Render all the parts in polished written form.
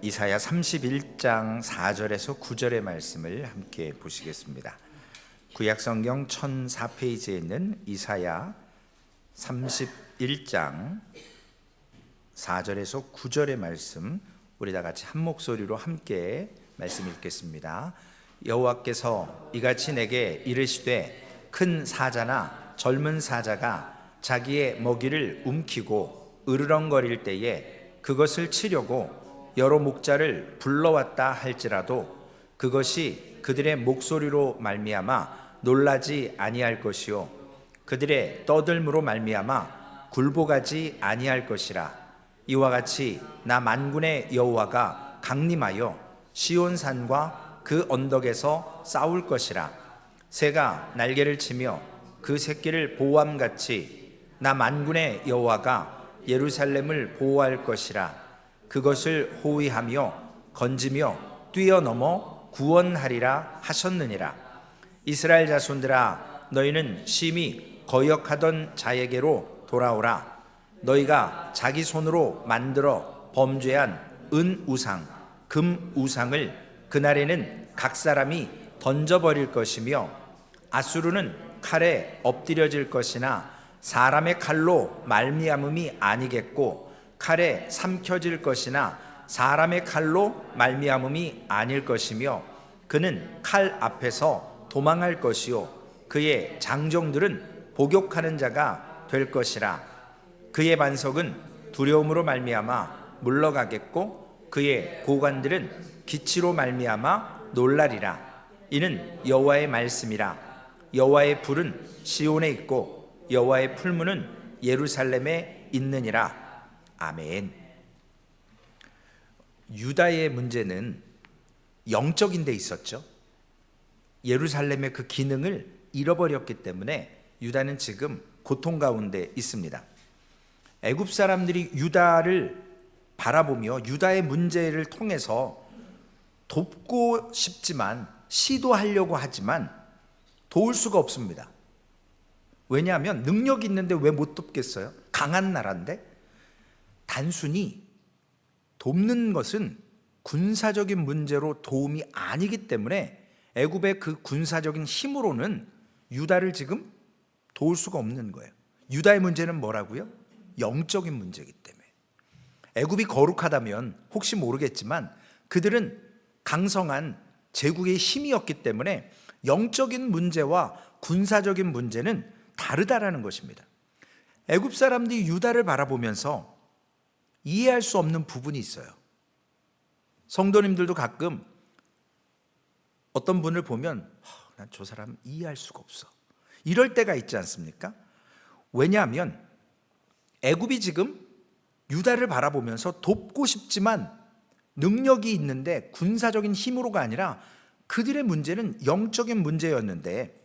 이사야 31장 4절에서 9절의 말씀을 함께 보시겠습니다. 구약성경 1004페이지에 있는 이사야 31장 4절에서 9절의 말씀, 우리 다 같이 한 목소리로 함께 말씀 읽겠습니다. 여호와께서 이같이 내게 이르시되 큰 사자나 젊은 사자가 자기의 먹이를 움키고 으르렁거릴 때에 그것을 치려고 여러 목자를 불러왔다 할지라도 그것이 그들의 목소리로 말미암아 놀라지 아니할 것이요 그들의 떠들므로 말미암아 굴복하지 아니할 것이라. 이와 같이 나 만군의 여호와가 강림하여 시온산과 그 언덕에서 싸울 것이라. 새가 날개를 치며 그 새끼를 보호함같이 나 만군의 여호와가 예루살렘을 보호할 것이라. 그것을 호위하며 건지며 뛰어넘어 구원하리라 하셨느니라. 이스라엘 자손들아, 너희는 심히 거역하던 자에게로 돌아오라. 너희가 자기 손으로 만들어 범죄한 은 우상, 금 우상을 그날에는 각 사람이 던져버릴 것이며 아수르는 칼에 엎드려질 것이나 사람의 칼로 말미암음이 아니겠고 칼에 삼켜질 것이나 사람의 칼로 말미암음이 아닐 것이며 그는 칼 앞에서 도망할 것이요 그의 장정들은 복욕하는 자가 될 것이라. 그의 반석은 두려움으로 말미암아 물러가겠고 그의 고관들은 기치로 말미암아 놀라리라. 이는 여호와의 말씀이라. 여호와의 불은 시온에 있고 여호와의 풀무는 예루살렘에 있느니라. 아멘. 유다의 문제는 영적인 데 있었죠. 예루살렘의 그 기능을 잃어버렸기 때문에 유다는 지금 고통 가운데 있습니다. 애굽 사람들이 유다를 바라보며 유다의 문제를 통해서 돕고 싶지만 시도하려고 하지만 도울 수가 없습니다. 왜냐하면 능력이 있는데 왜 못 돕겠어요? 강한 나라인데. 단순히 돕는 것은 군사적인 문제로 도움이 아니기 때문에 애굽의 그 군사적인 힘으로는 유다를 지금 도울 수가 없는 거예요. 유다의 문제는 뭐라고요? 영적인 문제이기 때문에. 애굽이 거룩하다면 혹시 모르겠지만 그들은 강성한 제국의 힘이었기 때문에 영적인 문제와 군사적인 문제는 다르다라는 것입니다. 애굽 사람들이 유다를 바라보면서 이해할 수 없는 부분이 있어요. 성도님들도 가끔 어떤 분을 보면 난 저 사람 이해할 수가 없어, 이럴 때가 있지 않습니까? 왜냐하면 애굽이 지금 유다를 바라보면서 돕고 싶지만 능력이 있는데 군사적인 힘으로가 아니라 그들의 문제는 영적인 문제였는데,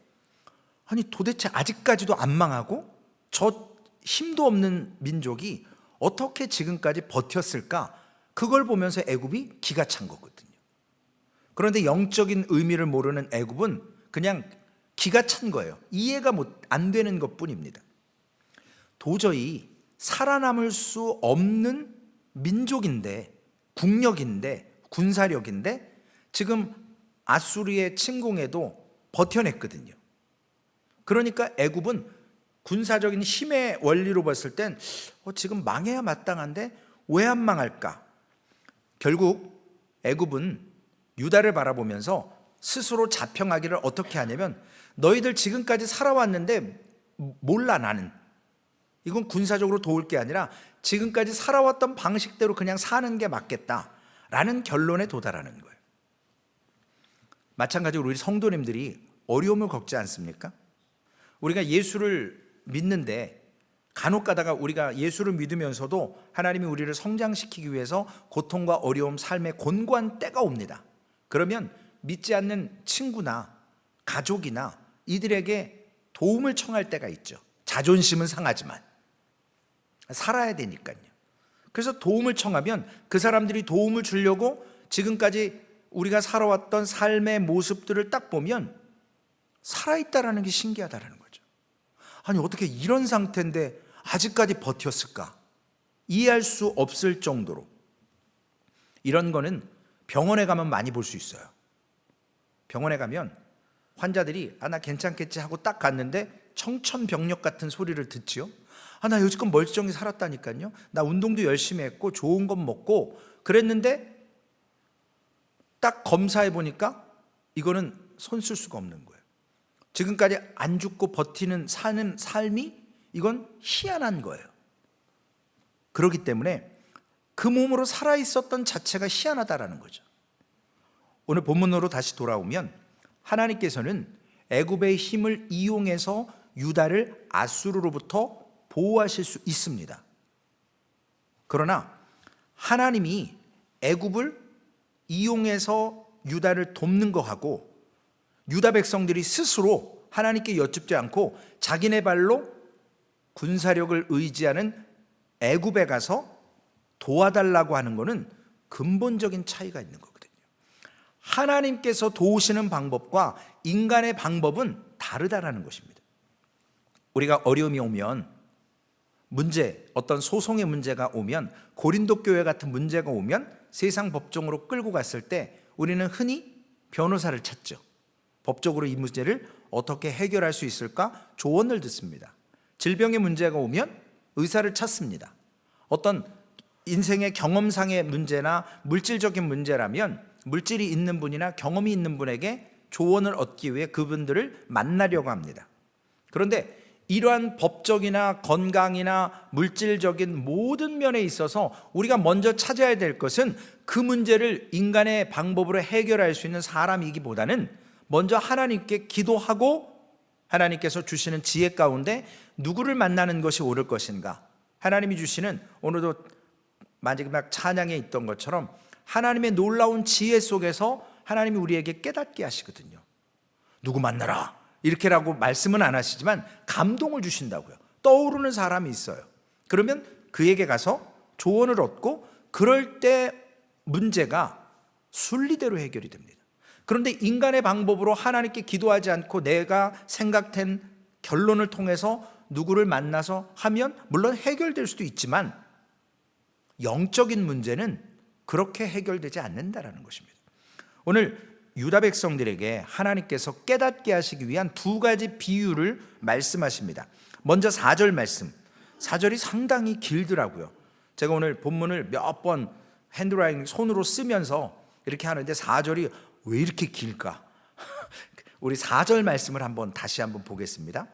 아니 도대체 아직까지도 안 망하고 저 힘도 없는 민족이 어떻게 지금까지 버텼을까? 그걸 보면서 애굽이 기가 찬 거거든요. 그런데 영적인 의미를 모르는 애굽은 그냥 기가 찬 거예요. 이해가 안 되는 것뿐입니다. 도저히 살아남을 수 없는 민족인데, 국력인데, 군사력인데 지금 아수르의 침공에도 버텨냈거든요. 그러니까 애굽은 군사적인 힘의 원리로 봤을 땐 지금 망해야 마땅한데 왜 안 망할까? 결국 애굽은 유다를 바라보면서 스스로 자평하기를 어떻게 하냐면, 너희들 지금까지 살아왔는데 몰라, 나는 이건 군사적으로 도울 게 아니라 지금까지 살아왔던 방식대로 그냥 사는 게 맞겠다라는 결론에 도달하는 거예요. 마찬가지로 우리 성도님들이 어려움을 겪지 않습니까? 우리가 예수를 믿는데 간혹 가다가 우리가 예수를 믿으면서도 하나님이 우리를 성장시키기 위해서 고통과 어려움, 삶의 곤고한 때가 옵니다. 그러면 믿지 않는 친구나 가족이나 이들에게 도움을 청할 때가 있죠. 자존심은 상하지만 살아야 되니까요. 그래서 도움을 청하면 그 사람들이 도움을 주려고 지금까지 우리가 살아왔던 삶의 모습들을 딱 보면 살아있다라는 게 신기하다라는 거죠. 아니 어떻게 이런 상태인데 아직까지 버텼을까? 이해할 수 없을 정도로 이런 거는 병원에 가면 많이 볼 수 있어요. 병원에 가면 환자들이 나 괜찮겠지 하고 딱 갔는데 청천벽력 같은 소리를 듣지요. 나 여지껏 멀쩡히 살았다니까요. 나 운동도 열심히 했고 좋은 것 먹고 그랬는데 딱 검사해 보니까 이거는 손 쓸 수가 없는 거예요. 지금까지 안 죽고 버티는 사는 삶이 이건 희한한 거예요. 그렇기 때문에 그 몸으로 살아 있었던 자체가 희한하다라는 거죠. 오늘 본문으로 다시 돌아오면 하나님께서는 애굽의 힘을 이용해서 유다를 아수르로부터 보호하실 수 있습니다. 그러나 하나님이 애굽을 이용해서 유다를 돕는 거하고 유다 백성들이 스스로 하나님께 여쭙지 않고 자기네 발로 군사력을 의지하는 애굽에 가서 도와달라고 하는 것은 근본적인 차이가 있는 거거든요. 하나님께서 도우시는 방법과 인간의 방법은 다르다라는 것입니다. 우리가 어려움이 오면 어떤 소송의 문제가 오면 고린도 교회 같은 문제가 오면 세상 법정으로 끌고 갔을 때 우리는 흔히 변호사를 찾죠. 법적으로 이 문제를 어떻게 해결할 수 있을까 조언을 듣습니다. 질병의 문제가 오면 의사를 찾습니다. 어떤 인생의 경험상의 문제나 물질적인 문제라면 물질이 있는 분이나 경험이 있는 분에게 조언을 얻기 위해 그분들을 만나려고 합니다. 그런데 이러한 법적이나 건강이나 물질적인 모든 면에 있어서 우리가 먼저 찾아야 될 것은 그 문제를 인간의 방법으로 해결할 수 있는 사람이기보다는 먼저 하나님께 기도하고 하나님께서 주시는 지혜 가운데 누구를 만나는 것이 옳을 것인가. 하나님이 주시는 오늘도 마지막 찬양에 있던 것처럼 하나님의 놀라운 지혜 속에서 하나님이 우리에게 깨닫게 하시거든요. 누구 만나라 이렇게라고 말씀은 안 하시지만 감동을 주신다고요. 떠오르는 사람이 있어요. 그러면 그에게 가서 조언을 얻고 그럴 때 문제가 순리대로 해결이 됩니다. 그런데 인간의 방법으로 하나님께 기도하지 않고 내가 생각된 결론을 통해서 누구를 만나서 하면 물론 해결될 수도 있지만 영적인 문제는 그렇게 해결되지 않는다라는 것입니다. 오늘 유다 백성들에게 하나님께서 깨닫게 하시기 위한 두 가지 비유를 말씀하십니다. 먼저 4절 말씀. 4절이 상당히 길더라고요. 제가 오늘 본문을 몇 번 핸드라이팅 손으로 쓰면서 이렇게 하는데 4절이 왜 이렇게 길까? 우리 4절 말씀을 다시 한번 보겠습니다.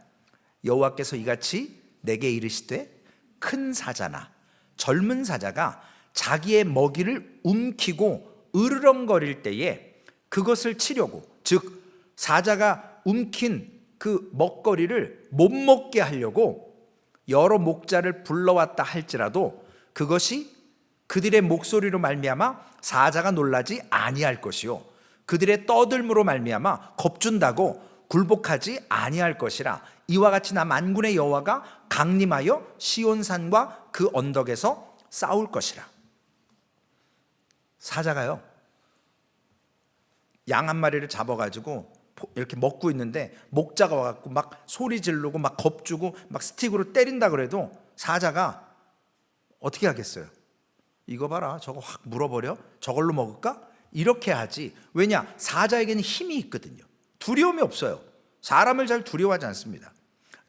여호와께서 이같이 내게 이르시되 큰 사자나 젊은 사자가 자기의 먹이를 움키고 으르렁거릴 때에 그것을 치려고, 즉 사자가 움킨 그 먹거리를 못 먹게 하려고 여러 목자를 불러왔다 할지라도 그것이 그들의 목소리로 말미암아 사자가 놀라지 아니할 것이요 그들의 떠들므로 말미암아 겁준다고 굴복하지 아니할 것이라. 이와 같이 나 만군의 여호와가 강림하여 시온산과 그 언덕에서 싸울 것이라. 사자가요 양 한 마리를 잡아가지고 이렇게 먹고 있는데 목자가 와갖고 막 소리 지르고 막 겁주고 막 스틱으로 때린다 그래도 사자가 어떻게 하겠어요? 이거 봐라, 저거 확 물어버려? 저걸로 먹을까? 이렇게 하지. 왜냐? 사자에게는 힘이 있거든요. 두려움이 없어요. 사람을 잘 두려워하지 않습니다.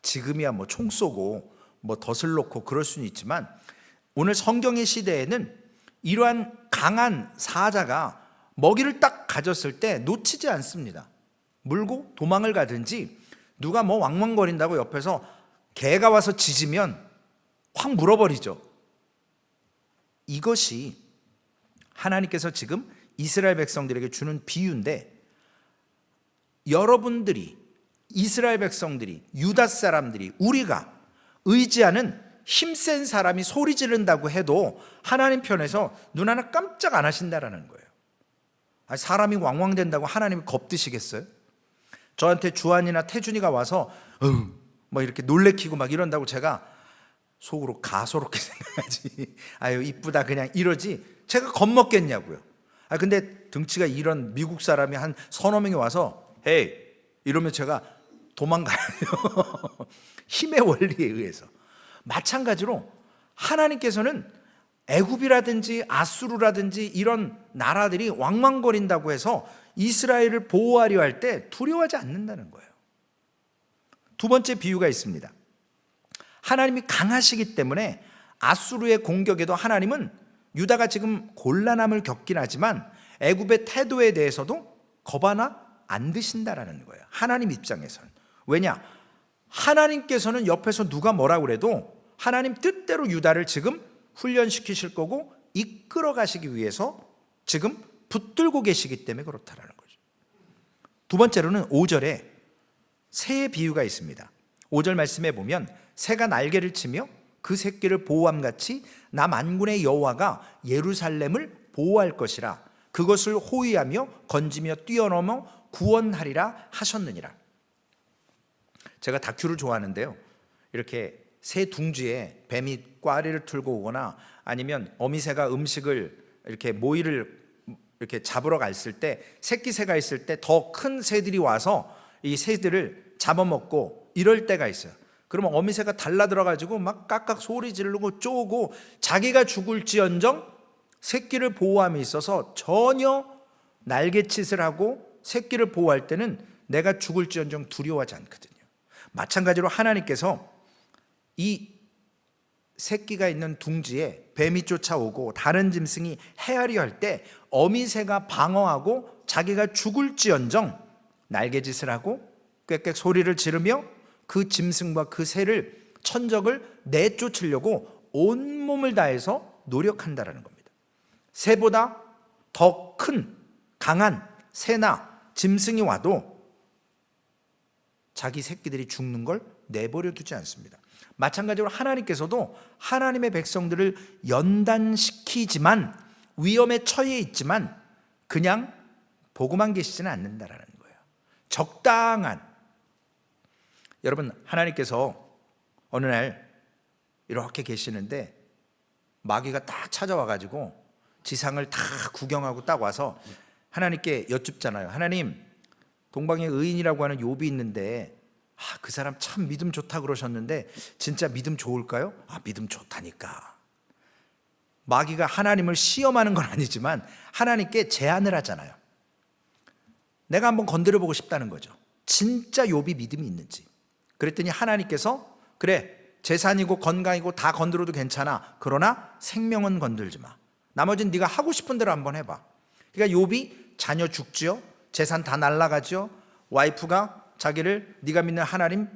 지금이야 뭐 총 쏘고 뭐 덫을 놓고 그럴 수는 있지만 오늘 성경의 시대에는 이러한 강한 사자가 먹이를 딱 가졌을 때 놓치지 않습니다. 물고 도망을 가든지 누가 뭐 왕왕거린다고 옆에서 개가 와서 짖으면 확 물어버리죠. 이것이 하나님께서 지금 이스라엘 백성들에게 주는 비유인데, 여러분들이, 이스라엘 백성들이, 유다 사람들이, 우리가 의지하는 힘센 사람이 소리 지른다고 해도 하나님 편에서 눈 하나 깜짝 안 하신다라는 거예요. 사람이 왕왕된다고 하나님이 겁드시겠어요? 저한테 주한이나 태준이가 와서 뭐 이렇게 놀래키고 막 이런다고 제가 속으로 가소롭게 생각하지, 아유 이쁘다 그냥 이러지 제가 겁먹겠냐고요. 근데 등치가 이런 미국 사람이 한 서너 명이 와서 헤이 이러면 제가 도망가요. 힘의 원리에 의해서. 마찬가지로 하나님께서는 애굽이라든지 아수르라든지 이런 나라들이 왕왕거린다고 해서 이스라엘을 보호하려 할 때 두려워하지 않는다는 거예요. 두 번째 비유가 있습니다. 하나님이 강하시기 때문에 아수르의 공격에도 하나님은 유다가 지금 곤란함을 겪긴 하지만 애굽의 태도에 대해서도 겁 하나 안 드신다라는 거예요. 하나님 입장에서는. 왜냐? 하나님께서는 옆에서 누가 뭐라고 그래도 하나님 뜻대로 유다를 지금 훈련시키실 거고 이끌어 가시기 위해서 지금 붙들고 계시기 때문에 그렇다라는 거죠. 두 번째로는 5절에 새의 비유가 있습니다. 5절 말씀에 보면 새가 날개를 치며 그 새끼를 보호함같이 나 만군의 여호와가 예루살렘을 보호할 것이라 그것을 호위하며 건지며 뛰어넘어 구원하리라 하셨느니라. 제가 다큐를 좋아하는데요, 이렇게 새 둥지에 뱀이 꽈리를 틀고 오거나 아니면 어미새가 음식을 이렇게 모이를 이렇게 잡으러 갔을 때 새끼 새가 있을 때 더 큰 새들이 와서 이 새들을 잡아먹고 이럴 때가 있어요. 그러면 어미새가 달라들어가지고 막 깍깍 소리 지르고 쪼고 자기가 죽을지언정 새끼를 보호함에 있어서 전혀 날갯짓을 하고 새끼를 보호할 때는 내가 죽을지언정 두려워하지 않거든요. 마찬가지로 하나님께서 이 새끼가 있는 둥지에 뱀이 쫓아오고 다른 짐승이 헤아려 할 때 어미새가 방어하고 자기가 죽을지언정 날갯짓을 하고 꽥꽥 소리를 지르며 그 짐승과 그 새를 천적을 내쫓으려고 온몸을 다해서 노력한다라는 겁니다. 새보다 더 큰 강한 새나 짐승이 와도 자기 새끼들이 죽는 걸 내버려 두지 않습니다. 마찬가지로 하나님께서도 하나님의 백성들을 연단시키지만 위험에 처해 있지만 그냥 보고만 계시지는 않는다라는 거예요. 적당한. 여러분, 하나님께서 어느 날 이렇게 계시는데 마귀가 딱 찾아와가지고 지상을 다 구경하고 딱 와서 하나님께 여쭙잖아요. 하나님, 동방의 의인이라고 하는 욥이 있는데 그 사람 참 믿음 좋다 그러셨는데 진짜 믿음 좋을까요? 믿음 좋다니까. 마귀가 하나님을 시험하는 건 아니지만 하나님께 제안을 하잖아요. 내가 한번 건드려 보고 싶다는 거죠. 진짜 욥이 믿음이 있는지. 그랬더니 하나님께서 그래, 재산이고 건강이고 다 건드려도 괜찮아. 그러나 생명은 건들지 마. 나머지는 네가 하고 싶은 대로 한번 해봐. 그러니까 욥이 자녀 죽지요, 재산 다 날라가죠, 와이프가 자기를 네가 믿는 하나님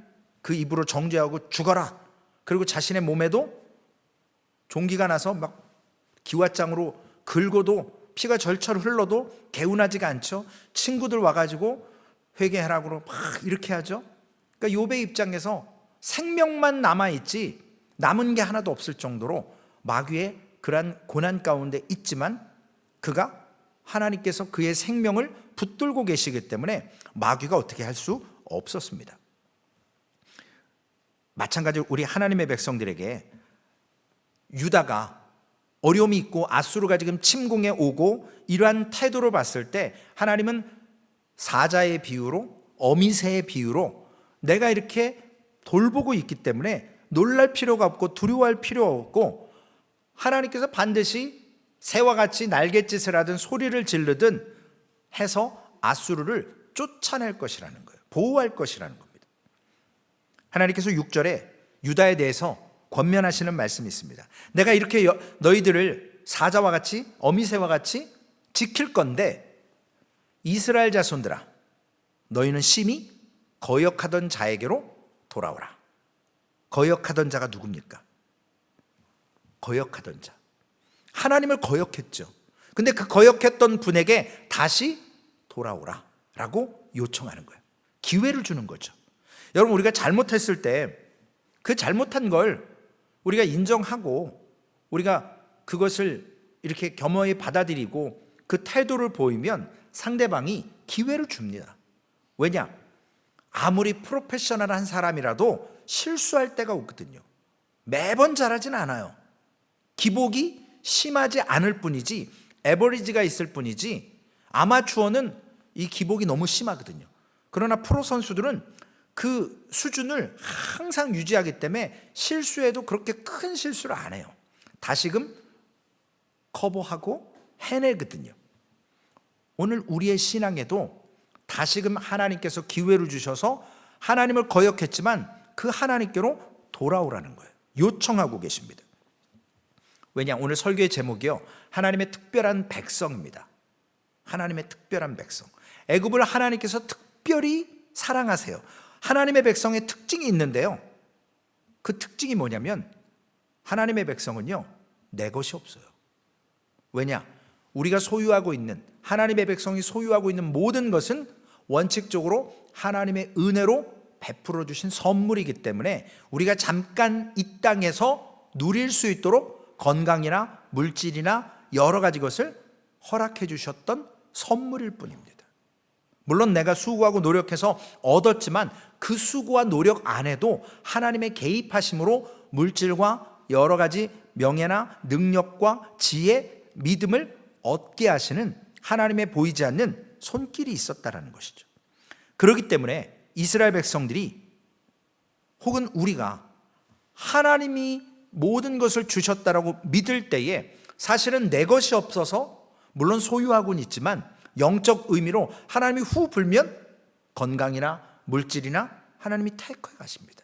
그 입으로 정죄하고 죽어라. 그리고 자신의 몸에도 종기가 나서 막 기왓장으로 긁어도 피가 절철 흘러도 개운하지가 않죠. 친구들 와가지고 회개하라고 막 이렇게 하죠. 그러니까 욥의 입장에서 생명만 남아있지 남은 게 하나도 없을 정도로 마귀의 그러한 고난 가운데 있지만 그가 하나님께서 그의 생명을 붙들고 계시기 때문에 마귀가 어떻게 할 수 없었습니다. 마찬가지로 우리 하나님의 백성들에게 유다가 어려움이 있고 아수르가 지금 침공해 오고 이러한 태도를 봤을 때 하나님은 사자의 비유로, 어미새의 비유로 내가 이렇게 돌보고 있기 때문에 놀랄 필요가 없고 두려워할 필요가 없고 하나님께서 반드시 새와 같이 날갯짓을 하든 소리를 지르든 해서 아수르를 쫓아낼 것이라는 거예요. 보호할 것이라는 겁니다. 하나님께서 6절에 유다에 대해서 권면하시는 말씀이 있습니다. 내가 이렇게 너희들을 사자와 같이 어미새와 같이 지킬 건데 이스라엘 자손들아, 너희는 심히 거역하던 자에게로 돌아오라. 거역하던 자가 누굽니까? 거역하던 자. 하나님을 거역했죠. 근데 그 거역했던 분에게 다시 돌아오라 라고 요청하는 거예요. 기회를 주는 거죠. 여러분, 우리가 잘못했을 때 그 잘못한 걸 우리가 인정하고 우리가 그것을 이렇게 겸허히 받아들이고 그 태도를 보이면 상대방이 기회를 줍니다. 왜냐? 아무리 프로페셔널한 사람이라도 실수할 때가 오거든요. 매번 잘하진 않아요. 기복이 심하지 않을 뿐이지, 에버리지가 있을 뿐이지, 아마추어는 이 기복이 너무 심하거든요. 그러나 프로 선수들은 그 수준을 항상 유지하기 때문에 실수해도 그렇게 큰 실수를 안 해요. 다시금 커버하고 해내거든요. 오늘 우리의 신앙에도 다시금 하나님께서 기회를 주셔서 하나님을 거역했지만 그 하나님께로 돌아오라는 거예요. 요청하고 계십니다. 왜냐, 오늘 설교의 제목이요, 하나님의 특별한 백성입니다. 하나님의 특별한 백성. 애굽을 하나님께서 특별히 사랑하세요. 하나님의 백성의 특징이 있는데요, 그 특징이 뭐냐면 하나님의 백성은요, 내 것이 없어요. 왜냐, 우리가 소유하고 있는, 하나님의 백성이 소유하고 있는 모든 것은 원칙적으로 하나님의 은혜로 베풀어 주신 선물이기 때문에 우리가 잠깐 이 땅에서 누릴 수 있도록 건강이나 물질이나 여러 가지 것을 허락해 주셨던 선물일 뿐입니다. 물론 내가 수고하고 노력해서 얻었지만 그 수고와 노력 안에도 하나님의 개입하심으로 물질과 여러 가지 명예나 능력과 지혜, 믿음을 얻게 하시는 하나님의 보이지 않는 손길이 있었다라는 것이죠. 그렇기 때문에 이스라엘 백성들이 혹은 우리가 하나님이 모든 것을 주셨다라고 믿을 때에 사실은 내 것이 없어서 물론 소유하고는 있지만 영적 의미로 하나님이 후 불면 건강이나 물질이나 하나님이 테이크해 가십니다.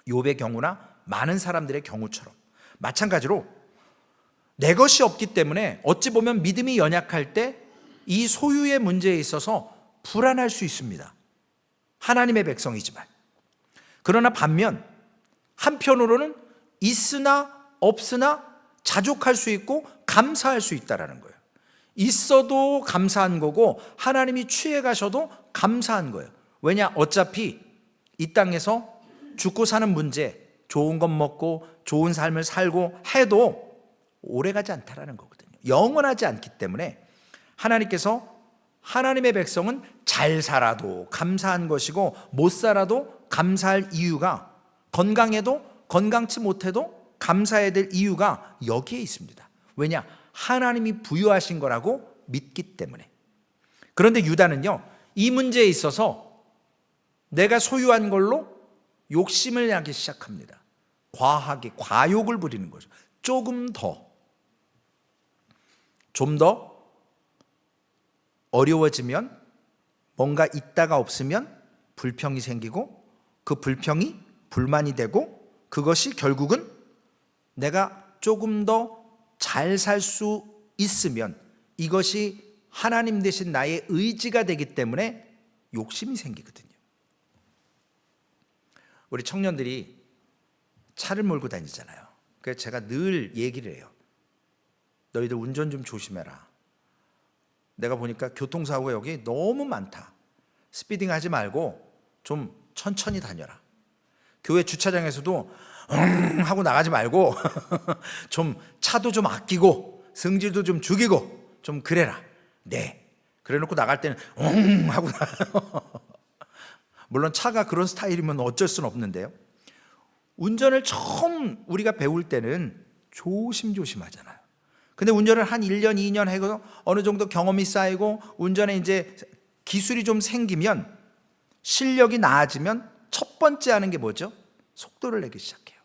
욥의 경우나 많은 사람들의 경우처럼 마찬가지로 내 것이 없기 때문에 어찌 보면 믿음이 연약할 때 이 소유의 문제에 있어서 불안할 수 있습니다. 하나님의 백성이지만. 그러나 반면 한편으로는 있으나 없으나 자족할 수 있고 감사할 수 있다는 거예요. 있어도 감사한 거고 하나님이 취해 가셔도 감사한 거예요. 왜냐, 어차피 이 땅에서 죽고 사는 문제, 좋은 것 먹고 좋은 삶을 살고 해도 오래가지 않다라는 거거든요. 영원하지 않기 때문에 하나님께서 하나님의 백성은 잘 살아도 감사한 것이고 못 살아도 감사할 이유가, 건강해도 건강치 못해도 감사해야 될 이유가 여기에 있습니다. 왜냐, 하나님이 부여하신 거라고 믿기 때문에. 그런데 유다는요, 이 문제에 있어서 내가 소유한 걸로 욕심을 내기 시작합니다. 과하게 과욕을 부리는 거죠. 조금 더, 좀 더 어려워지면, 뭔가 있다가 없으면 불평이 생기고 그 불평이 불만이 되고 그것이 결국은 내가 조금 더 잘 살 수 있으면 이것이 하나님 대신 나의 의지가 되기 때문에 욕심이 생기거든요. 우리 청년들이 차를 몰고 다니잖아요. 그래서 제가 늘 얘기를 해요. 너희들 운전 좀 조심해라. 내가 보니까 교통사고가 여기 너무 많다. 스피딩 하지 말고 좀 천천히 다녀라. 교회 주차장에서도 하고 나가지 말고 좀 차도 좀 아끼고 성질도 좀 죽이고 좀 그래라. 네. 그래 놓고 나갈 때는 하고 물론 차가 그런 스타일이면 어쩔 수는 없는데요. 운전을 처음 우리가 배울 때는 조심조심 하잖아요. 근데 운전을 한 1년, 2년 해서 어느 정도 경험이 쌓이고 운전에 이제 기술이 좀 생기면, 실력이 나아지면 첫 번째 하는 게 뭐죠? 속도를 내기 시작해요.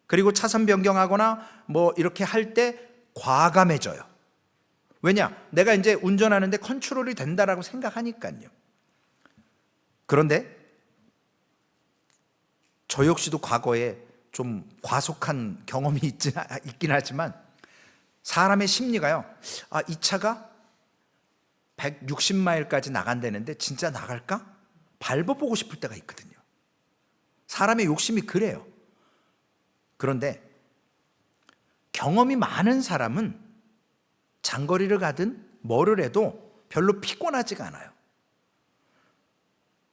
그리고 차선 변경하거나 뭐 이렇게 할 때 과감해져요. 왜냐? 내가 이제 운전하는데 컨트롤이 된다라고 생각하니까요. 그런데 저 역시도 과거에 좀 과속한 경험이 있긴 하지만 사람의 심리가요, 이 차가 160마일까지 나간다는데 진짜 나갈까? 밟아보고 싶을 때가 있거든요. 사람의 욕심이 그래요. 그런데 경험이 많은 사람은 장거리를 가든 뭐를 해도 별로 피곤하지가 않아요.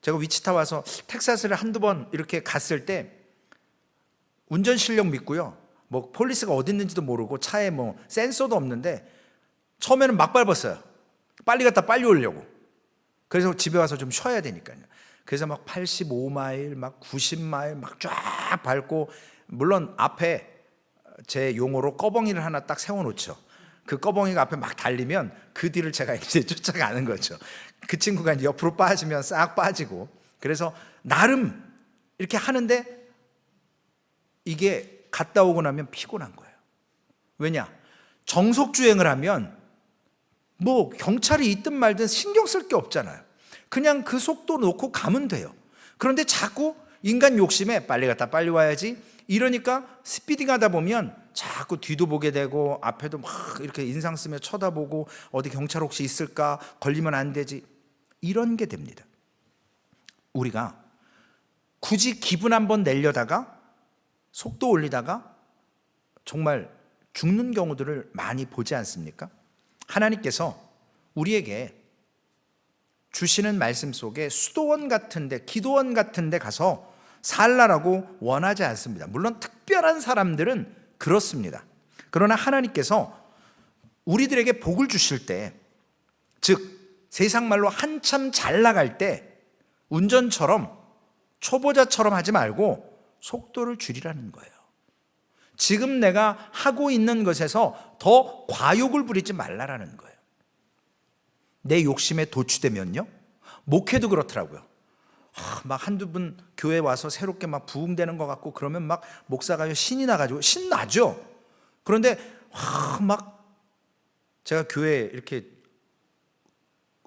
제가 위치타 와서 텍사스를 한두 번 이렇게 갔을 때 운전 실력 믿고요, 뭐 폴리스가 어디 있는지도 모르고 차에 뭐 센서도 없는데 처음에는 막 밟았어요. 빨리 갔다 빨리 오려고. 그래서 집에 와서 좀 쉬어야 되니까요. 그래서 막 85마일, 막 90마일 막 쫙 밟고, 물론 앞에 제 용어로 꺼벙이를 하나 딱 세워놓죠. 그 꺼벙이가 앞에 막 달리면 그 뒤를 제가 이제 쫓아가는 거죠. 그 친구가 이제 옆으로 빠지면 싹 빠지고. 그래서 나름 이렇게 하는데, 이게 갔다 오고 나면 피곤한 거예요. 왜냐? 정속주행을 하면 뭐 경찰이 있든 말든 신경 쓸 게 없잖아요. 그냥 그 속도 놓고 가면 돼요. 그런데 자꾸 인간 욕심에 빨리 갔다 빨리 와야지 이러니까 스피딩 하다 보면 자꾸 뒤도 보게 되고 앞에도 막 이렇게 인상 쓰며 쳐다보고 어디 경찰 혹시 있을까, 걸리면 안 되지, 이런 게 됩니다. 우리가 굳이 기분 한번 내려다가 속도 올리다가 정말 죽는 경우들을 많이 보지 않습니까? 하나님께서 우리에게 주시는 말씀 속에 수도원 같은데, 기도원 같은데 가서 살라라고 원하지 않습니다. 물론 특별한 사람들은 그렇습니다. 그러나 하나님께서 우리들에게 복을 주실 때, 즉 세상 말로 한참 잘 나갈 때 운전처럼 초보자처럼 하지 말고 속도를 줄이라는 거예요. 지금 내가 하고 있는 것에서 더 과욕을 부리지 말라라는 거예요. 내 욕심에 도취되면요, 목회도 그렇더라고요. 막 한두 분 교회 와서 새롭게 막 부흥되는 것 같고 그러면 막 목사가 신이 나가지고, 신나죠. 그런데 막 제가 교회에 이렇게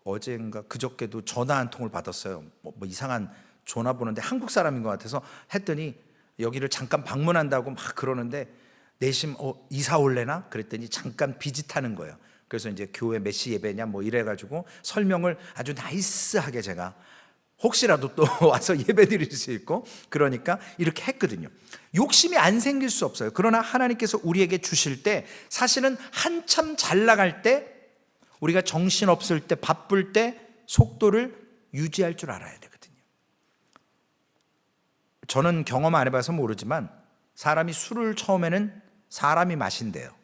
어제인가 그저께도 전화 한 통을 받았어요. 뭐 이상한 전화 보는데 한국 사람인 것 같아서 했더니 여기를 잠깐 방문한다고 막 그러는데 내심 이사 올래나? 그랬더니 잠깐 비짓하는 거예요. 그래서 이제 교회 몇 시 예배냐 뭐 이래가지고 설명을 아주 나이스하게 제가 혹시라도 또 와서 예배 드릴 수 있고 그러니까 이렇게 했거든요. 욕심이 안 생길 수 없어요. 그러나 하나님께서 우리에게 주실 때 사실은 한참 잘 나갈 때, 우리가 정신없을 때, 바쁠 때 속도를 유지할 줄 알아야 되거든요. 저는 경험 안 해봐서 모르지만 사람이 술을 처음에는 사람이 마신대요.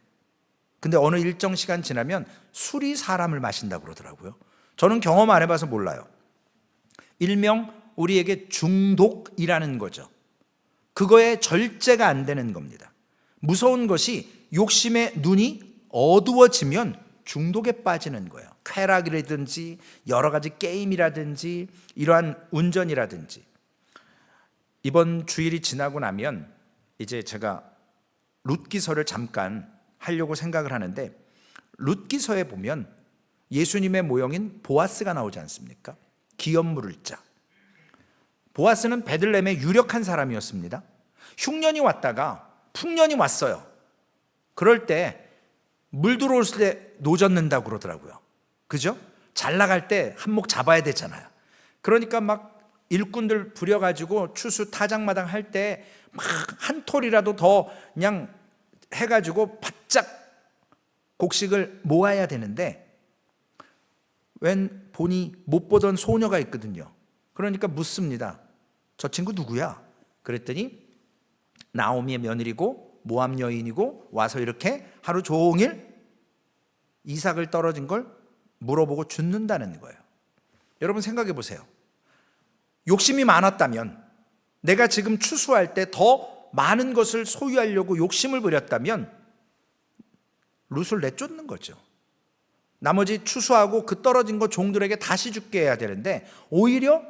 근데 어느 일정 시간 지나면 술이 사람을 마신다고 그러더라고요. 저는 경험 안 해봐서 몰라요. 일명 우리에게 중독이라는 거죠. 그거에 절제가 안 되는 겁니다. 무서운 것이 욕심의 눈이 어두워지면 중독에 빠지는 거예요. 쾌락이라든지 여러 가지 게임이라든지 이러한 운전이라든지. 이번 주일이 지나고 나면 이제 제가 룻기서를 잠깐 하려고 생각을 하는데, 룻기서에 보면 예수님의 모형인 보아스가 나오지 않습니까? 기업 물을 자. 보아스는 베들레헴의 유력한 사람이었습니다. 흉년이 왔다가 풍년이 왔어요. 그럴 때 물 들어올 때 노젓는다고 그러더라고요. 그죠? 잘 나갈 때 한몫 잡아야 되잖아요. 그러니까 막 일꾼들 부려가지고 추수 타작마당 할 때 막 한 톨이라도 더 그냥 해가지고 바짝 곡식을 모아야 되는데, 웬 본이 못 보던 소녀가 있거든요. 그러니까 묻습니다. 저 친구 누구야? 그랬더니 나오미의 며느리고 모압 여인이고 와서 이렇게 하루 종일 이삭을 떨어진 걸 물어보고 죽는다는 거예요. 여러분 생각해 보세요. 욕심이 많았다면, 내가 지금 추수할 때 더 많은 것을 소유하려고 욕심을 부렸다면 룻을 내쫓는 거죠. 나머지 추수하고 그 떨어진 거 종들에게 다시 죽게 해야 되는데, 오히려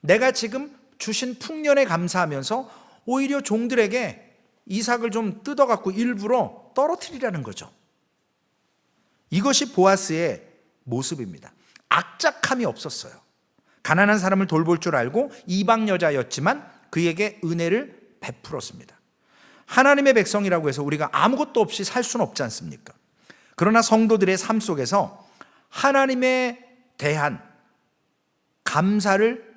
내가 지금 주신 풍년에 감사하면서 오히려 종들에게 이삭을 좀 뜯어갖고 일부러 떨어뜨리라는 거죠. 이것이 보아스의 모습입니다. 악착함이 없었어요. 가난한 사람을 돌볼 줄 알고 이방 여자였지만 그에게 은혜를 베풀었습니다. 하나님의 백성이라고 해서 우리가 아무것도 없이 살 수는 없지 않습니까? 그러나 성도들의 삶 속에서 하나님에 대한 감사를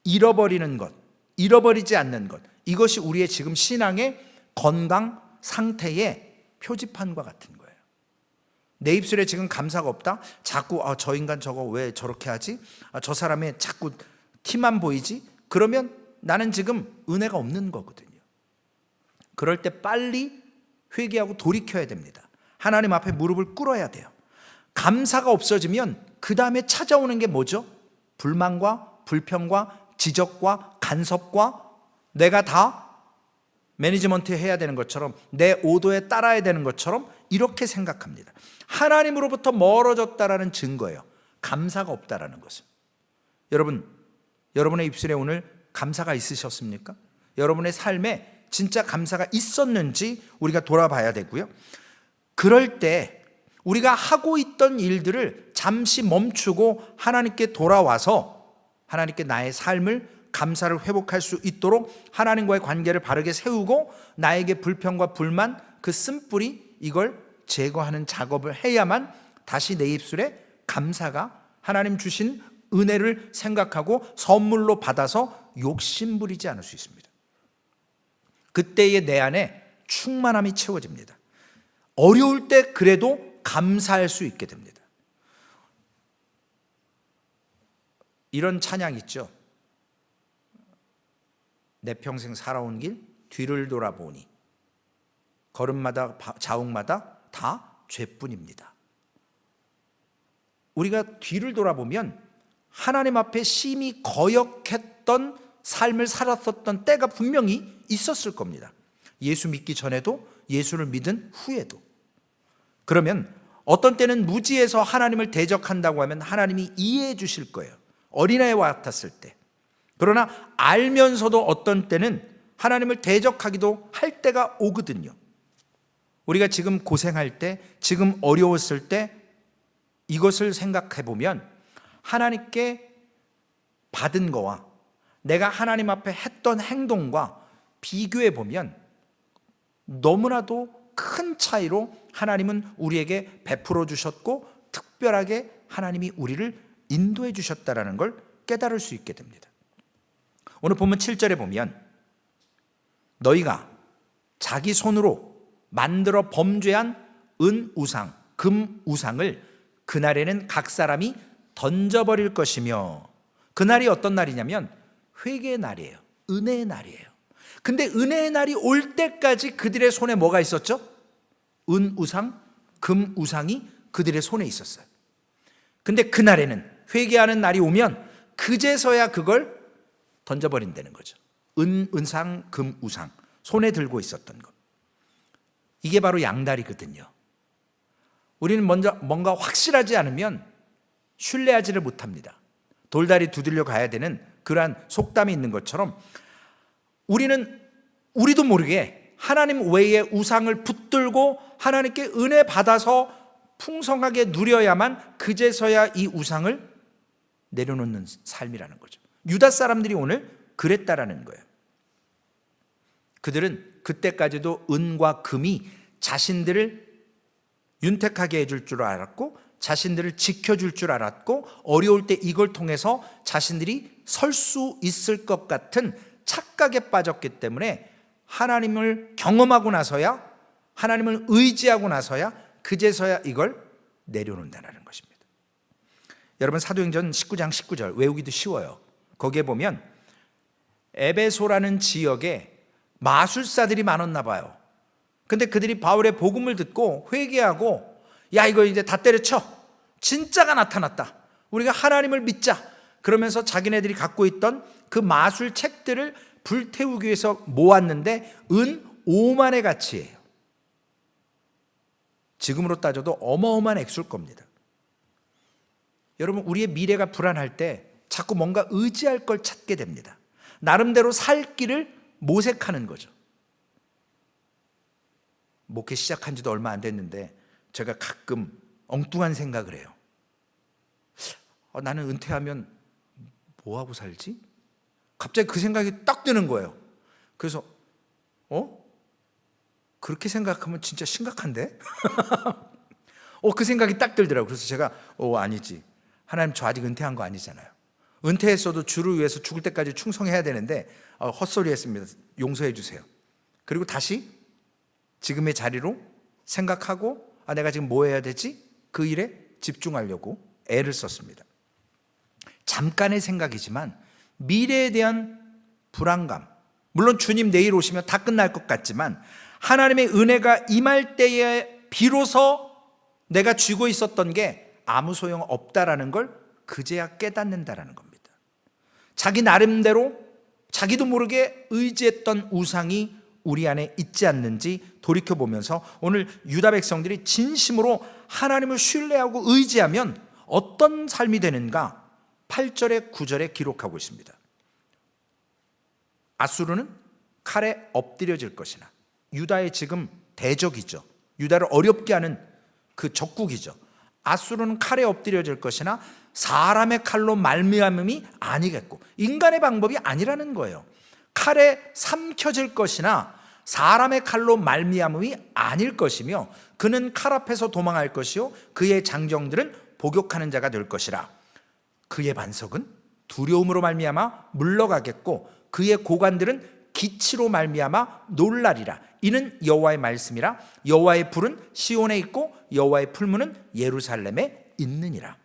잃어버리는 것, 잃어버리지 않는 것, 이것이 우리의 지금 신앙의 건강 상태의 표지판과 같은 거예요. 내 입술에 지금 감사가 없다? 자꾸 저 인간 저거 왜 저렇게 하지? 저 사람의 자꾸 티만 보이지? 그러면 나는 지금 은혜가 없는 거거든요. 그럴 때 빨리 회개하고 돌이켜야 됩니다. 하나님 앞에 무릎을 꿇어야 돼요. 감사가 없어지면 그 다음에 찾아오는 게 뭐죠? 불만과 불평과 지적과 간섭과 내가 다 매니지먼트 해야 되는 것처럼, 내 오도에 따라야 되는 것처럼 이렇게 생각합니다. 하나님으로부터 멀어졌다라는 증거예요. 감사가 없다라는 것은. 여러분의 입술에 오늘 감사가 있으셨습니까? 여러분의 삶에 진짜 감사가 있었는지 우리가 돌아봐야 되고요. 그럴 때 우리가 하고 있던 일들을 잠시 멈추고 하나님께 돌아와서 하나님께 나의 삶을 감사를 회복할 수 있도록 하나님과의 관계를 바르게 세우고 나에게 불평과 불만, 그 쓴뿌리 이걸 제거하는 작업을 해야만 다시 내 입술에 감사가, 하나님 주신 은혜를 생각하고 선물로 받아서 욕심 부리지 않을 수 있습니다. 그때의 내 안에 충만함이 채워집니다. 어려울 때 그래도 감사할 수 있게 됩니다. 이런 찬양 있죠. 내 평생 살아온 길 뒤를 돌아보니 걸음마다 자욱마다 다 죄뿐입니다. 우리가 뒤를 돌아보면 하나님 앞에 심히 거역했던 삶을 살았었던 때가 분명히 있었을 겁니다. 예수 믿기 전에도 예수를 믿은 후에도. 그러면 어떤 때는 무지해서 하나님을 대적한다고 하면 하나님이 이해해 주실 거예요. 어린아이와 같았을 때. 그러나 알면서도 어떤 때는 하나님을 대적하기도 할 때가 오거든요. 우리가 지금 고생할 때, 지금 어려웠을 때 이것을 생각해 보면 하나님께 받은 거와 내가 하나님 앞에 했던 행동과 비교해 보면 너무나도 큰 차이로 하나님은 우리에게 베풀어 주셨고 특별하게 하나님이 우리를 인도해 주셨다는 걸 깨달을 수 있게 됩니다. 오늘 본문 7절에 보면 너희가 자기 손으로 만들어 범죄한 은우상, 금우상을 그날에는 각 사람이 던져버릴 것이며, 그날이 어떤 날이냐면 회개의 날이에요. 은혜의 날이에요. 근데 은혜의 날이 올 때까지 그들의 손에 뭐가 있었죠? 은우상, 금우상이 그들의 손에 있었어요. 근데 그날에는, 회개하는 날이 오면 그제서야 그걸 던져버린다는 거죠. 은상, 금우상 손에 들고 있었던 것. 이게 바로 양다리거든요. 우리는 먼저 뭔가 확실하지 않으면 신뢰하지를 못합니다. 돌다리 두들려 가야 되는 그러한 속담이 있는 것처럼 우리는 우리도 모르게 하나님 외에 우상을 붙들고 하나님께 은혜 받아서 풍성하게 누려야만 그제서야 이 우상을 내려놓는 삶이라는 거죠. 유다 사람들이 오늘 그랬다라는 거예요. 그들은 그때까지도 은과 금이 자신들을 윤택하게 해줄 줄 알았고 자신들을 지켜줄 줄 알았고 어려울 때 이걸 통해서 자신들이 설 수 있을 것 같은 착각에 빠졌기 때문에 하나님을 경험하고 나서야, 하나님을 의지하고 나서야 그제서야 이걸 내려놓는다는 것입니다. 여러분 사도행전 19장 19절 외우기도 쉬워요. 거기에 보면 에베소라는 지역에 마술사들이 많았나 봐요. 근데 그들이 바울의 복음을 듣고 회개하고 야 이거 이제 다 때려쳐, 진짜가 나타났다, 우리가 하나님을 믿자 그러면서 자기네들이 갖고 있던 그 마술 책들을 불태우기 위해서 모았는데 은 5만의 가치예요. 지금으로 따져도 어마어마한 액수일 겁니다. 여러분 우리의 미래가 불안할 때 자꾸 뭔가 의지할 걸 찾게 됩니다. 나름대로 살 길을 모색하는 거죠. 목회 시작한 지도 얼마 안 됐는데 제가 가끔 엉뚱한 생각을 해요. 나는 은퇴하면 뭐하고 살지? 갑자기 그 생각이 딱 드는 거예요. 그래서 그렇게 생각하면 진짜 심각한데? 그 생각이 딱 들더라고요. 그래서 제가 아니지, 하나님 저 아직 은퇴한 거 아니잖아요. 은퇴했어도 주를 위해서 죽을 때까지 충성해야 되는데 헛소리 했습니다. 용서해 주세요. 그리고 다시 지금의 자리로 생각하고 내가 지금 뭐 해야 되지? 그 일에 집중하려고 애를 썼습니다. 잠깐의 생각이지만 미래에 대한 불안감, 물론 주님 내일 오시면 다 끝날 것 같지만 하나님의 은혜가 임할 때에 비로소 내가 쥐고 있었던 게 아무 소용 없다라는 걸 그제야 깨닫는다라는 겁니다. 자기 나름대로 자기도 모르게 의지했던 우상이 우리 안에 있지 않는지 돌이켜보면서 오늘 유다 백성들이 진심으로 하나님을 신뢰하고 의지하면 어떤 삶이 되는가 8절에 9절에 기록하고 있습니다. 아수르는 칼에 엎드려질 것이나, 유다의 지금 대적이죠. 유다를 어렵게 하는 그 적국이죠. 아수르는 칼에 엎드려질 것이나 사람의 칼로 말미암음이 아니겠고, 인간의 방법이 아니라는 거예요. 칼에 삼켜질 것이나 사람의 칼로 말미암음이 아닐 것이며, 그는 칼 앞에서 도망할 것이요 그의 장정들은 복역하는 자가 될 것이라. 그의 반석은 두려움으로 말미암아 물러가겠고, 그의 고관들은 기치로 말미암아 놀라리라. 이는 여호와의 말씀이라. 여호와의 불은 시온에 있고 여호와의 풀무는 예루살렘에 있느니라.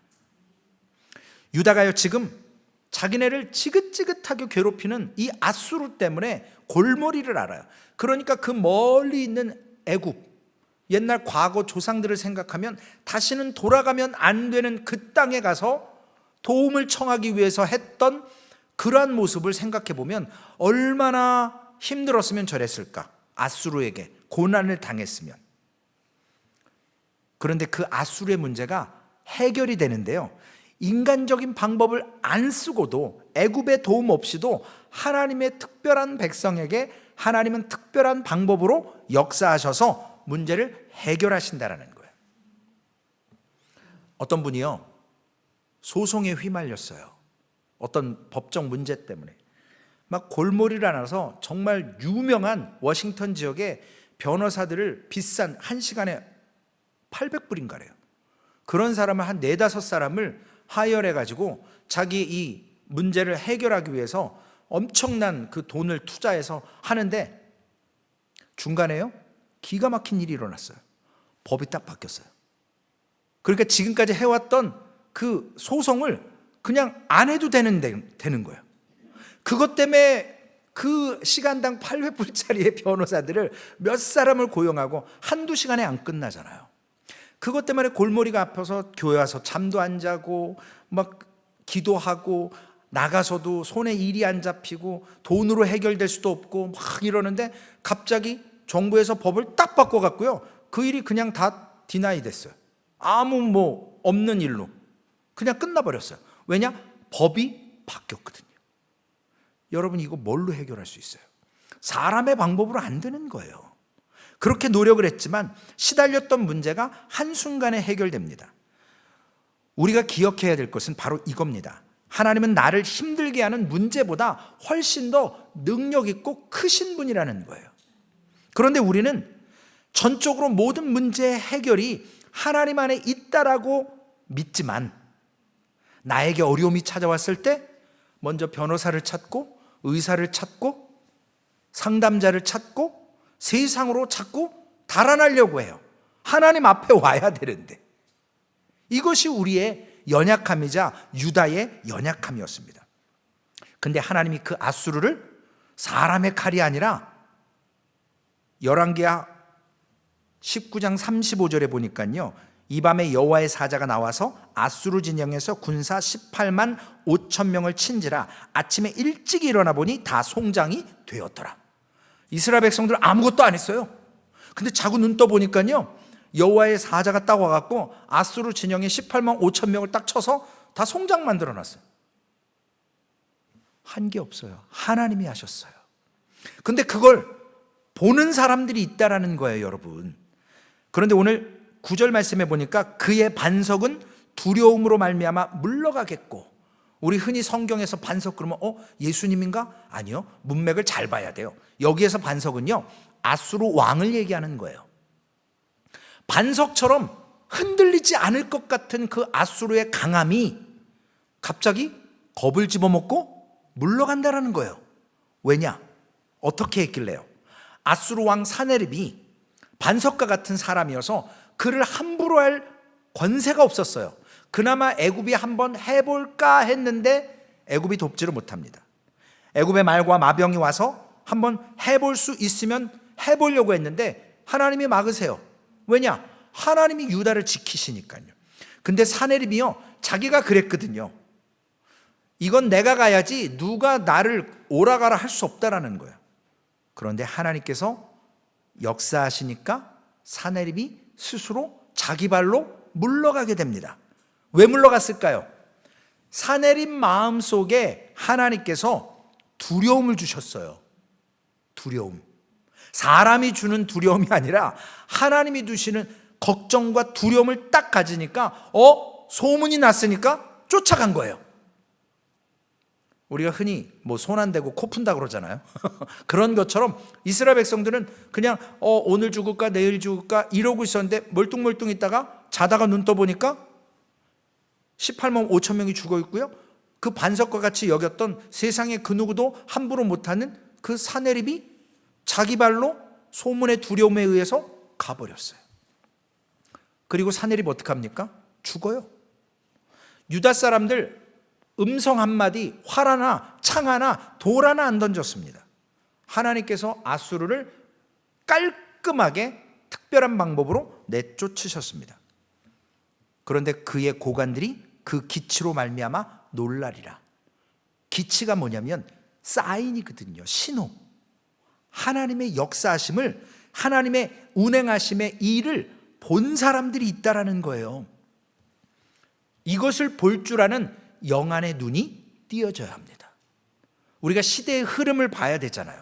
유다가요, 지금 자기네를 지긋지긋하게 괴롭히는 이 아수르 때문에 골머리를 앓아요. 그러니까 그 멀리 있는 애굽, 옛날 과거 조상들을 생각하면 다시는 돌아가면 안 되는 그 땅에 가서 도움을 청하기 위해서 했던 그러한 모습을 생각해 보면 얼마나 힘들었으면 저랬을까. 아수르에게 고난을 당했으면. 그런데 그 아수르의 문제가 해결이 되는데요, 인간적인 방법을 안 쓰고도, 애굽의 도움 없이도 하나님의 특별한 백성에게 하나님은 특별한 방법으로 역사하셔서 문제를 해결하신다라는 거예요. 어떤 분이요, 소송에 휘말렸어요. 어떤 법적 문제 때문에 막 골머리를 앓아서 정말 유명한 워싱턴 지역의 변호사들을 비싼, 한 시간에 800불인가래요. 그런 사람을 한 4-5사람을 하이어해가지고 자기 이 문제를 해결하기 위해서 엄청난 그 돈을 투자해서 하는데, 중간에요, 기가 막힌 일이 일어났어요. 법이 딱 바뀌었어요. 그러니까 지금까지 해왔던 그 소송을 그냥 안 해도 되는 거예요. 그것 때문에 그 시간당 800불짜리의 변호사들을 몇 사람을 고용하고 한두 시간에 안 끝나잖아요. 그것 때문에 골머리가 아파서 교회 와서 잠도 안 자고 막 기도하고 나가서도 손에 일이 안 잡히고 돈으로 해결될 수도 없고 막 이러는데, 갑자기 정부에서 법을 딱 바꿔갖고요, 그 일이 그냥 다 디나이 됐어요. 아무 뭐 없는 일로 그냥 끝나버렸어요. 왜냐? 법이 바뀌었거든요. 여러분, 이거 뭘로 해결할 수 있어요? 사람의 방법으로 안 되는 거예요. 그렇게 노력을 했지만 시달렸던 문제가 한순간에 해결됩니다. 우리가 기억해야 될 것은 바로 이겁니다. 하나님은 나를 힘들게 하는 문제보다 훨씬 더 능력 있고 크신 분이라는 거예요. 그런데 우리는 전적으로 모든 문제의 해결이 하나님 안에 있다라고 믿지만, 나에게 어려움이 찾아왔을 때 먼저 변호사를 찾고 의사를 찾고 상담자를 찾고 세상으로 자꾸 달아나려고 해요. 하나님 앞에 와야 되는데. 이것이 우리의 연약함이자 유다의 연약함이었습니다. 근데 하나님이 그 아수르를 사람의 칼이 아니라, 열왕기하 19장 35절에 보니까요, 이 밤에 여호와의 사자가 나와서 아수르 진영에서 군사 18만 5천 명을 친지라. 아침에 일찍 일어나 보니 다 송장이 되었더라. 이스라엘 백성들 아무것도 안 했어요. 근데 자꾸 눈 떠 보니까요, 여호와의 사자가 딱 와갖고 아수르 진영에 18만 5천 명을 딱 쳐서 다 송장 만들어 놨어요. 한 게 없어요. 하나님이 하셨어요. 근데 그걸 보는 사람들이 있다라는 거예요, 여러분. 그런데 오늘 9절 말씀해 보니까 그의 반석은 두려움으로 말미암아 물러가겠고, 우리 흔히 성경에서 반석 그러면 예수님인가? 아니요, 문맥을 잘 봐야 돼요. 여기에서 반석은요, 아수르 왕을 얘기하는 거예요. 반석처럼 흔들리지 않을 것 같은 그 아수르의 강함이 갑자기 겁을 집어먹고 물러간다라는 거예요. 왜냐? 어떻게 했길래요? 아수르 왕 사네립이 반석과 같은 사람이어서 그를 함부로 할 권세가 없었어요. 그나마 애굽이 한번 해볼까 했는데 애굽이 돕지를 못합니다. 애굽의 말과 마병이 와서 한번 해볼 수 있으면 해보려고 했는데 하나님이 막으세요. 왜냐? 하나님이 유다를 지키시니까요. 근데 사네립이요, 자기가 그랬거든요. 이건 내가 가야지 누가 나를 오라가라 할 수 없다라는 거예요. 그런데 하나님께서 역사하시니까 사네립이 스스로 자기 발로 물러가게 됩니다. 왜 물러갔을까요? 사네립 마음속에 하나님께서 두려움을 주셨어요. 두려움. 사람이 주는 두려움이 아니라 하나님이 두시는 걱정과 두려움을 딱 가지니까 소문이 났으니까 쫓아간 거예요. 우리가 흔히 손 안 대고 코 푼다 그러잖아요. 그런 것처럼 이스라엘 백성들은 그냥 오늘 죽을까 내일 죽을까 이러고 있었는데 멀뚱멀뚱 있다가 자다가 눈 떠보니까 18만 5천 명이 죽어 있고요. 그 반석과 같이 여겼던 세상의 그 누구도 함부로 못하는 그 사내립이 자기 발로 소문의 두려움에 의해서 가버렸어요. 그리고 사내립 어떻게 합니까? 죽어요. 유다 사람들 음성 한마디, 활 하나, 창 하나, 돌 하나 안 던졌습니다. 하나님께서 아수르를 깔끔하게 특별한 방법으로 내쫓으셨습니다. 그런데 그의 고관들이 그 기치로 말미암아 놀라리라. 기치가 뭐냐면 사인이거든요. 신호. 하나님의 역사하심을, 하나님의 운행하심의 일을 본 사람들이 있다라는 거예요. 이것을 볼 줄 아는 영안의 눈이 띄어져야 합니다. 우리가 시대의 흐름을 봐야 되잖아요.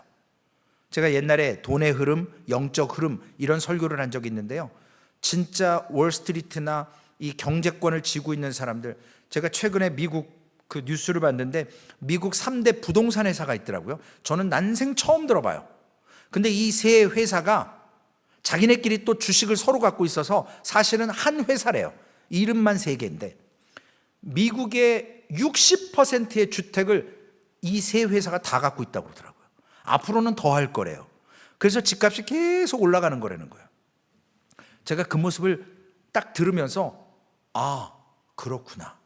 제가 옛날에 돈의 흐름, 영적 흐름 이런 설교를 한 적이 있는데요. 진짜 월스트리트나 이 경제권을 쥐고 있는 사람들, 제가 최근에 미국 그 뉴스를 봤는데 미국 3대 부동산 회사가 있더라고요. 저는 난생 처음 들어봐요. 근데 이 세 회사가 자기네끼리 또 주식을 서로 갖고 있어서 사실은 한 회사래요. 이름만 3개인데 미국의 60%의 주택을 이 세 회사가 다 갖고 있다고 그러더라고요. 앞으로는 더 할 거래요. 그래서 집값이 계속 올라가는 거라는 거예요. 제가 그 모습을 딱 들으면서 그렇구나.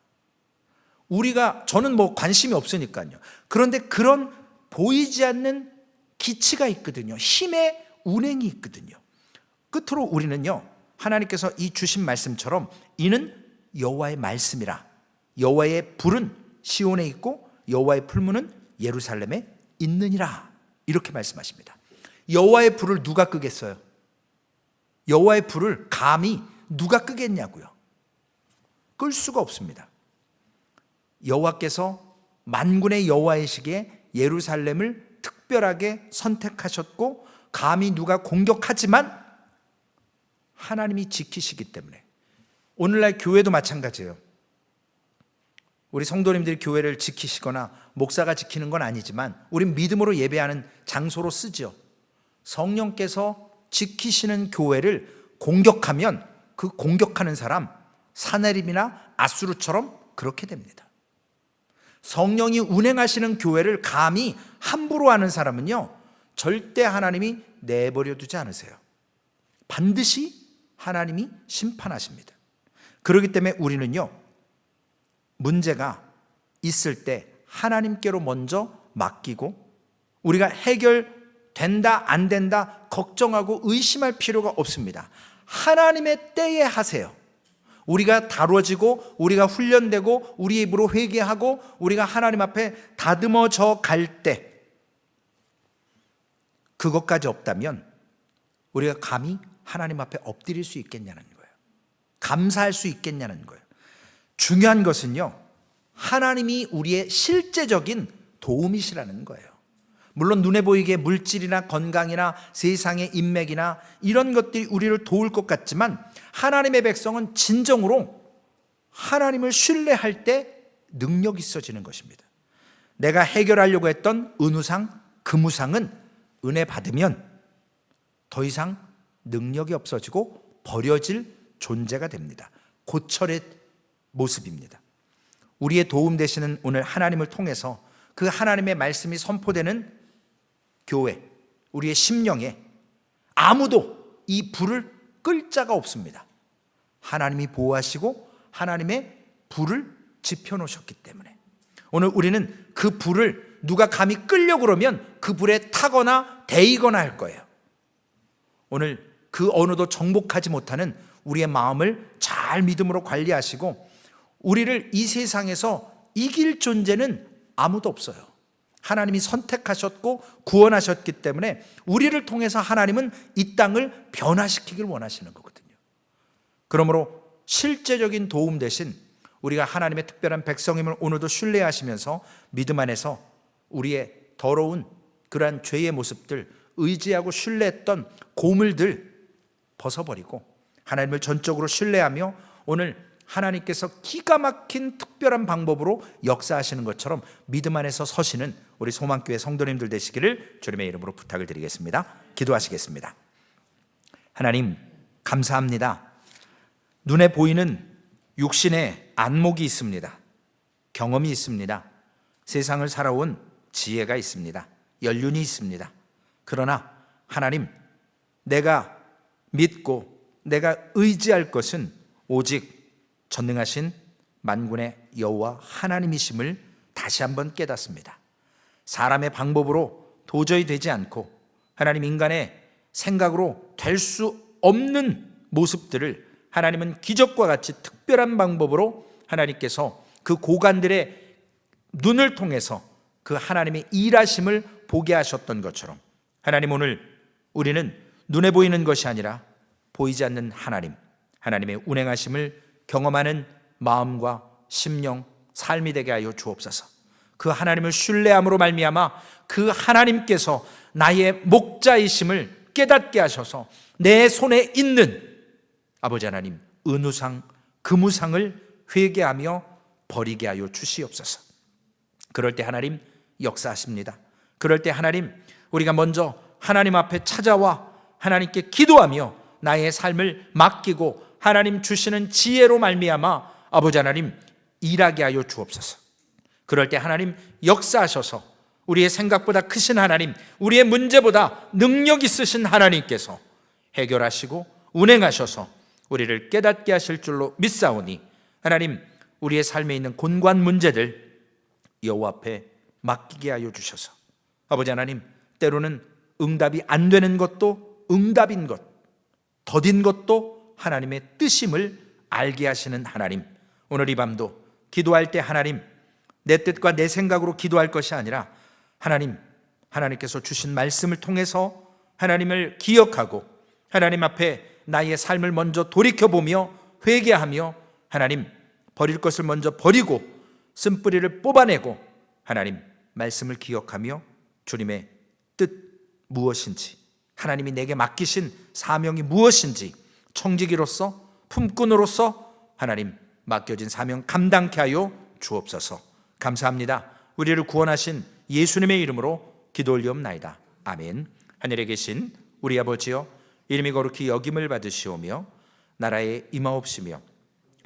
저는 관심이 없으니까요. 그런데 그런 보이지 않는 기치가 있거든요. 힘의 운행이 있거든요. 끝으로 우리는요, 하나님께서 이 주신 말씀처럼 이는 여호와의 말씀이라. 여호와의 불은 시온에 있고 여호와의 풀무는 예루살렘에 있느니라. 이렇게 말씀하십니다. 여호와의 불을 누가 끄겠어요? 여호와의 불을 감히 누가 끄겠냐고요? 끌 수가 없습니다. 여호와께서 만군의 여호와이시기에 예루살렘을 특별하게 선택하셨고 감히 누가 공격하지만 하나님이 지키시기 때문에. 오늘날 교회도 마찬가지예요. 우리 성도님들이 교회를 지키시거나 목사가 지키는 건 아니지만 우린 믿음으로 예배하는 장소로 쓰죠. 성령께서 지키시는 교회를 공격하면 그 공격하는 사람 사내립이나 아수르처럼 그렇게 됩니다. 성령이 운행하시는 교회를 감히 함부로 하는 사람은요, 절대 하나님이 내버려 두지 않으세요. 반드시 하나님이 심판하십니다. 그렇기 때문에 우리는요, 문제가 있을 때 하나님께로 먼저 맡기고 우리가 해결된다 안 된다 걱정하고 의심할 필요가 없습니다. 하나님의 때에 하세요. 우리가 다뤄지고 우리가 훈련되고 우리 입으로 회개하고 우리가 하나님 앞에 다듬어져 갈 때 그것까지 없다면 우리가 감히 하나님 앞에 엎드릴 수 있겠냐는 거예요. 감사할 수 있겠냐는 거예요. 중요한 것은요, 하나님이 우리의 실제적인 도움이시라는 거예요. 물론 눈에 보이게 물질이나 건강이나 세상의 인맥이나 이런 것들이 우리를 도울 것 같지만 하나님의 백성은 진정으로 하나님을 신뢰할 때 능력이 있어지는 것입니다. 내가 해결하려고 했던 은우상, 금우상은 은혜 받으면 더 이상 능력이 없어지고 버려질 존재가 됩니다. 고철의 모습입니다. 우리의 도움 되시는 오늘 하나님을 통해서 그 하나님의 말씀이 선포되는 교회, 우리의 심령에 아무도 이 불을 끌 자가 없습니다. 하나님이 보호하시고 하나님의 불을 지펴놓으셨기 때문에 오늘 우리는 그 불을 누가 감히 끌려고 그러면 그 불에 타거나 데이거나 할 거예요. 오늘 그 어느도 정복하지 못하는 우리의 마음을 잘 믿음으로 관리하시고 우리를 이 세상에서 이길 존재는 아무도 없어요. 하나님이 선택하셨고 구원하셨기 때문에 우리를 통해서 하나님은 이 땅을 변화시키길 원하시는 거거든요. 그러므로 실제적인 도움 대신 우리가 하나님의 특별한 백성임을 오늘도 신뢰하시면서 믿음 안에서 우리의 더러운 그러한 죄의 모습들, 의지하고 신뢰했던 고물들 벗어버리고 하나님을 전적으로 신뢰하며 오늘 하나님께서 기가 막힌 특별한 방법으로 역사하시는 것처럼 믿음 안에서 서시는 우리 소망교회 성도님들 되시기를 주님의 이름으로 부탁을 드리겠습니다. 기도하시겠습니다. 하나님 감사합니다. 눈에 보이는 육신의 안목이 있습니다. 경험이 있습니다. 세상을 살아온 지혜가 있습니다. 연륜이 있습니다. 그러나 하나님, 내가 믿고 내가 의지할 것은 오직 전능하신 만군의 여호와 하나님이심을 다시 한번 깨닫습니다. 사람의 방법으로 도저히 되지 않고 하나님 인간의 생각으로 될 수 없는 모습들을 하나님은 기적과 같이 특별한 방법으로 하나님께서 그 고관들의 눈을 통해서 그 하나님의 일하심을 보게 하셨던 것처럼 하나님, 오늘 우리는 눈에 보이는 것이 아니라 보이지 않는 하나님, 하나님의 운행하심을 경험하는 마음과 심령, 삶이 되게 하여 주옵소서. 그 하나님을 신뢰함으로 말미암아 그 하나님께서 나의 목자이심을 깨닫게 하셔서 내 손에 있는 아버지 하나님 은우상, 금우상을 회개하며 버리게 하여 주시옵소서. 그럴 때 하나님 역사하십니다. 그럴 때 하나님, 우리가 먼저 하나님 앞에 찾아와 하나님께 기도하며 나의 삶을 맡기고 하나님 주시는 지혜로 말미암아 아버지 하나님 일하게 하여 주옵소서. 그럴 때 하나님 역사하셔서 우리의 생각보다 크신 하나님, 우리의 문제보다 능력 있으신 하나님께서 해결하시고 운행하셔서 우리를 깨닫게 하실 줄로 믿사오니 하나님, 우리의 삶에 있는 곤고한 문제들 여호와 앞에 맡기게 하여 주셔서 아버지 하나님, 때로는 응답이 안 되는 것도 응답인 것, 더딘 것도 하나님의 뜻임을 알게 하시는 하나님, 오늘 이 밤도 기도할 때 하나님, 내 뜻과 내 생각으로 기도할 것이 아니라 하나님, 하나님께서 주신 말씀을 통해서 하나님을 기억하고 하나님 앞에 나의 삶을 먼저 돌이켜보며 회개하며 하나님, 버릴 것을 먼저 버리고 쓴뿌리를 뽑아내고 하나님 말씀을 기억하며 주님의 뜻 무엇인지, 하나님이 내게 맡기신 사명이 무엇인지 청지기로서 품꾼으로서 하나님 맡겨진 사명 감당케 하여 주옵소서. 감사합니다. 우리를 구원하신 예수님의 이름으로 기도 올리옵나이다. 아멘. 하늘에 계신 우리 아버지여, 이름이 거룩히 여김을 받으시오며 나라에 임하옵시며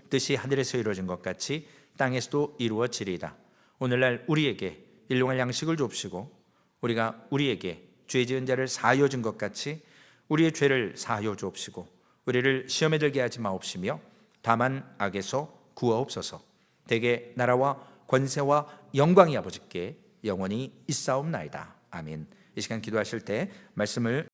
뜻이 하늘에서 이루어진 것 같이 땅에서도 이루어지리이다. 오늘날 우리에게 일용할 양식을 줍시고 우리가 우리에게 죄 지은 자를 사하여 준 것 같이 우리의 죄를 사하여 주옵시고 우리를 시험에 들게 하지 마옵시며 다만 악에서 구하옵소서. 대개 나라와 권세와 영광이 아버지께 영원히 있사옵나이다. 아멘. 이 시간 기도하실 때 말씀을